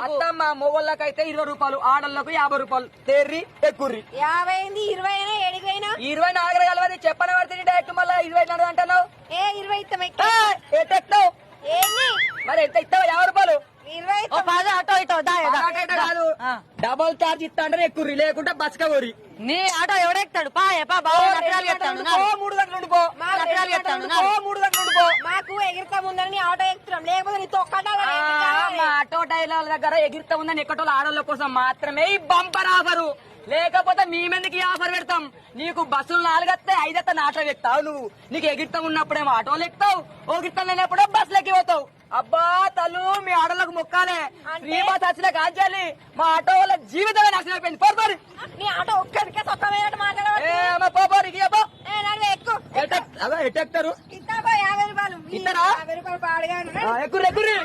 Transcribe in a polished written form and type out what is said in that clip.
అత్తమ్మ మొగోళ్ళకైతే 20 రూపాయలు, ఆడళ్ళకు 50 రూపాయలు. తేర్రి ఎక్కుర్రి. 50 20 ఏడిపోయినా 20 నాగరగలవని చెప్పని పడితే డైరెక్ట్ మళ్ళీ 20 నడు అంటున్నావు. 20 ఇస్తాం ఎట్టెక్తావు ఏంది మరి? ఎంత ఇస్తావు? 50 రూపాయలు. 20 ఆటో ఇటో కాదు, డబల్ చార్జ్ ఇస్తా అంటే ఎక్కుర్రి, లేకుంటే బస్కగోరి. నీ ఆటో ఎవడెక్తాడు? పాయ బాబా 3 గంటలు ఉండిపో. 3 గంటలు ఉండిపో. మాకు ఎగిరితా ఉందని ఆటో ఎక్కుతున్నాం, లేకపోతే నీ తొక్కట మా ఆటో టైలర్ల దగ్గర ఎగిరితా ఉందని ఎక్కటోళ్ళు ఆడోళ్ళ కోసం మాత్రమే ఈ బంపర్ ఆఫరు. లేకపోతే మేమెందుకు ఈ ఆఫర్ పెడతాం? నీకు బస్సులు 4 వస్తాయి, 5 వస్తాయి, ఆటో ఎక్కుతావు నువ్వు. నీకు ఎగిరితా ఉన్నప్పుడేమో ఆటోలు ఎక్కుతావు, ఓగిరితా లేనప్పుడే బస్సులకి పోతావు. అబ్బా తల్లు, మీ ఆటోలకు మొక్కాలే. శ్రీమా చచ్చిన కాంచాలి, మా ఆటో వాళ్ళ జీవితమే నాశనం అయిపోయింది. పోరు నీ ఆటో ఒక్కడికే తొక్కమైనట్టు మాట్లాడవచ్చు. ఎట్టెక్తారు. ఇస్తా 50 రూపాయలు. ఇస్తారా? 50 రూపాయలు పాడుగా ఎక్కుర్రి.